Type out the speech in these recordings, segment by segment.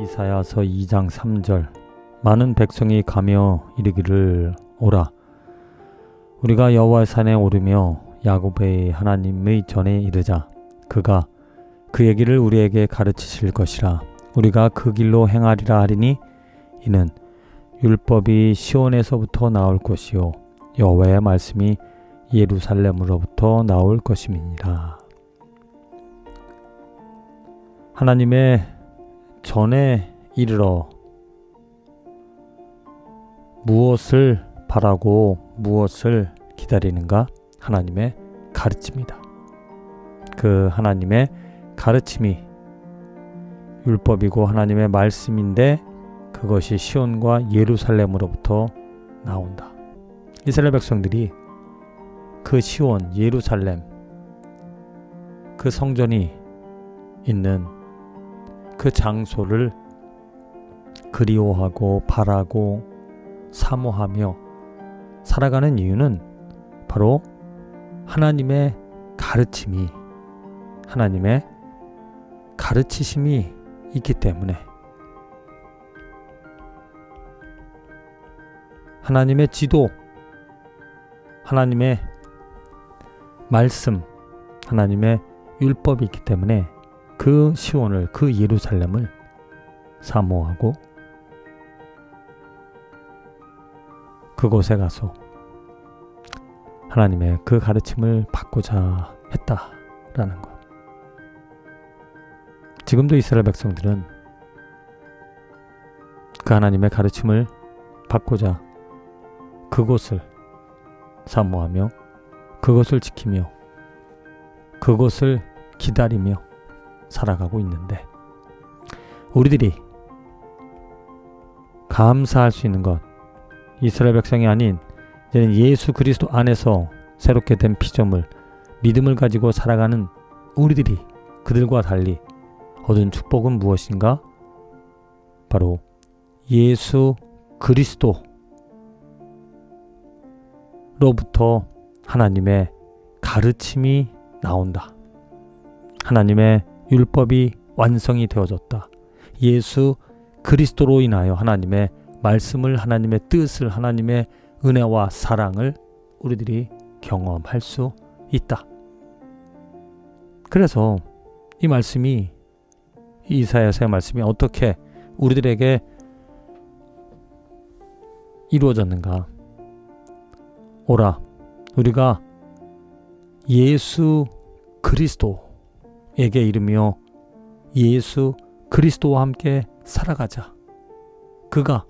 이사야서 2장 3절 많은 백성이 가며 이르기를 오라 우리가 여호와의 산에 오르며 야곱의 하나님의 전에 이르자 그가 그의 길을 우리에게 가르치실 것이라 우리가 그 길로 행하리라 하리니 이는 율법이 시온에서부터 나올 것이요 여호와의 말씀이 예루살렘으로부터 나올 것임이니라. 하나님의 전에 이르러 무엇을 바라고 무엇을 기다리는가? 하나님의 가르침이다. 그 하나님의 가르침이 율법이고 하나님의 말씀인데 그것이 시온과 예루살렘으로부터 나온다. 이스라엘 백성들이 그 시온, 예루살렘, 그 성전이 있는 그 장소를 그리워하고 바라고 사모하며 살아가는 이유는 바로 하나님의 가르침이, 하나님의 가르치심이 있기 때문에 하나님의 지도, 하나님의 말씀, 하나님의 율법이 있기 때문에 그 시온을, 그 예루살렘을 사모하고 그곳에 가서 하나님의 그 가르침을 받고자 했다라는 것. 지금도 이스라엘 백성들은 그 하나님의 가르침을 받고자 그곳을 사모하며 그것을 지키며 그것을 기다리며 살아가고 있는데 우리들이 감사할 수 있는 것, 이스라엘 백성이 아닌 이제는 예수 그리스도 안에서 새롭게 된 피조물, 믿음을 가지고 살아가는 우리들이 그들과 달리 얻은 축복은 무엇인가? 바로 예수 그리스도로부터 하나님의 가르침이 나온다. 하나님의 율법이 완성이 되어졌다. 예수 그리스도로 인하여 하나님의 말씀을, 하나님의 뜻을, 하나님의 은혜와 사랑을 우리들이 경험할 수 있다. 그래서 이 말씀이, 이사야서의 말씀이 어떻게 우리들에게 이루어졌는가? 오라, 우리가 예수 그리스도에게 이르며 예수 그리스도와 함께 살아가자. 그가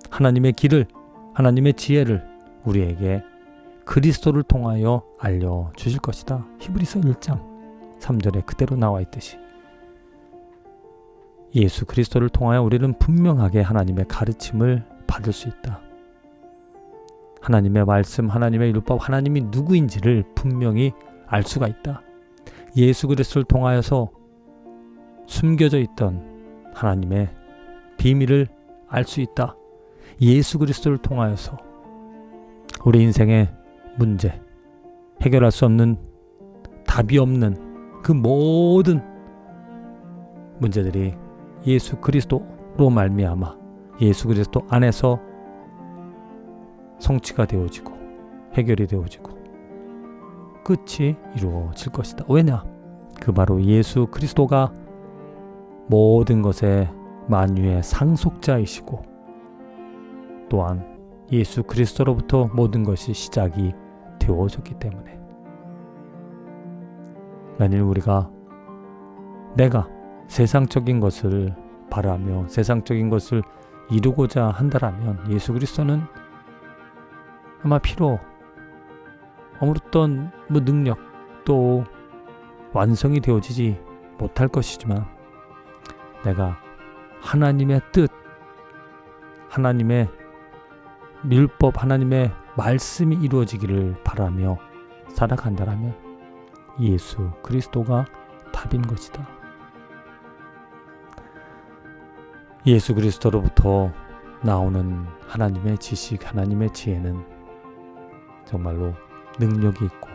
하나님의 길을, 하나님의 지혜를 우리에게 그리스도를 통하여 알려주실 것이다. 히브리서 1장 3절에 그대로 나와 있듯이 예수 그리스도를 통하여 우리는 분명하게 하나님의 가르침을 받을 수 있다. 하나님의 말씀, 하나님의 율법, 하나님이 누구인지를 분명히 알 수가 있다. 예수 그리스도를 통하여서 숨겨져 있던 하나님의 비밀을 알 수 있다. 예수 그리스도를 통하여서 우리 인생의 문제, 해결할 수 없는, 답이 없는 그 모든 문제들이 예수 그리스도로 말미암아 예수 그리스도 안에서 성취가 되어지고 해결이 되어지고 끝이 이루어질 것이다. 왜냐? 그 바로 예수 그리스도가 모든 것의 만유의 상속자이시고 또한 예수 그리스도로부터 모든 것이 시작이 되어졌기 때문에 만일 우리가 내가 세상적인 것을 바라며 세상적인 것을 이루고자 한다라면 예수 그리스도는 아마 필요 어떤 능력 또 완성이 되어지지 못할 것이지만 내가 하나님의 뜻, 하나님의 율법, 하나님의 말씀이 이루어지기를 바라며 살아간다라면 예수 그리스도가 답인 것이다. 예수 그리스도로부터 나오는 하나님의 지식, 하나님의 지혜는 정말로 능력이 있고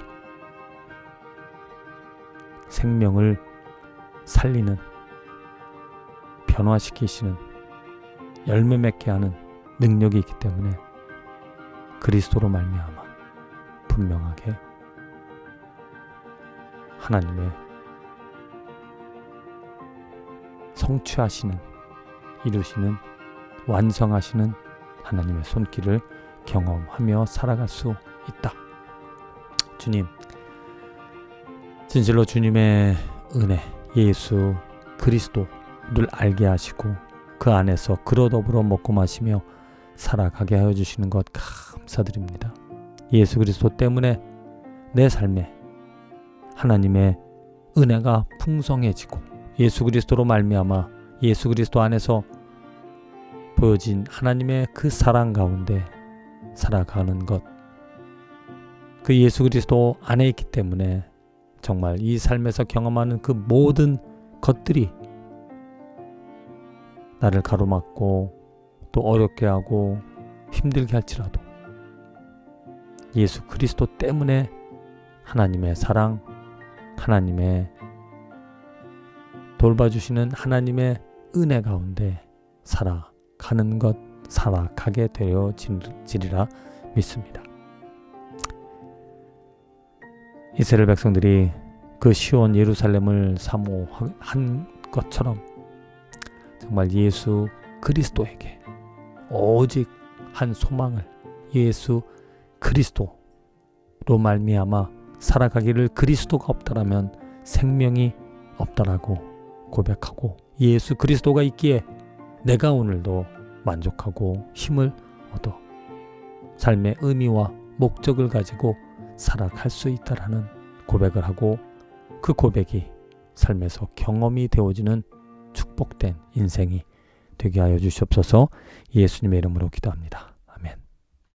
생명을 살리는, 변화시키시는 열매 맺게 하는 능력이 있기 때문에 그리스도로 말미암아 분명하게 하나님의 성취하시는, 이루시는, 완성하시는 하나님의 손길을 경험하며 살아갈 수 있다. 주님, 진실로 주님의 은혜, 예수 그리스도를 알게 하시고 그 안에서 그로 더불어 먹고 마시며 살아가게 하여 주시는 것 감사드립니다. 예수 그리스도 때문에 내 삶에 하나님의 은혜가 풍성해지고 예수 그리스도로 말미암아 예수 그리스도 안에서 보여진 하나님의 그 사랑 가운데 살아가는 것, 그 예수 그리스도 안에 있기 때문에 정말 이 삶에서 경험하는 그 모든 것들이 나를 가로막고 또 어렵게 하고 힘들게 할지라도 예수 그리스도 때문에 하나님의 사랑, 하나님의 돌봐주시는 하나님의 은혜 가운데 살아가는 것, 살아가게 되어지리라 믿습니다. 이스라엘 백성들이 그 시온 예루살렘을 사모한 것처럼 정말 예수 그리스도에게 오직 한 소망을, 예수 그리스도로 말미암아 살아가기를, 그리스도가 없다라면 생명이 없다라고 고백하고 예수 그리스도가 있기에 내가 오늘도 만족하고 힘을 얻어 삶의 의미와 목적을 가지고 살아갈 수 있다라는 고백을 하고 그 고백이 삶에서 경험이 되어지는 축복된 인생이 되게 하여 주시옵소서. 예수님의 이름으로 기도합니다.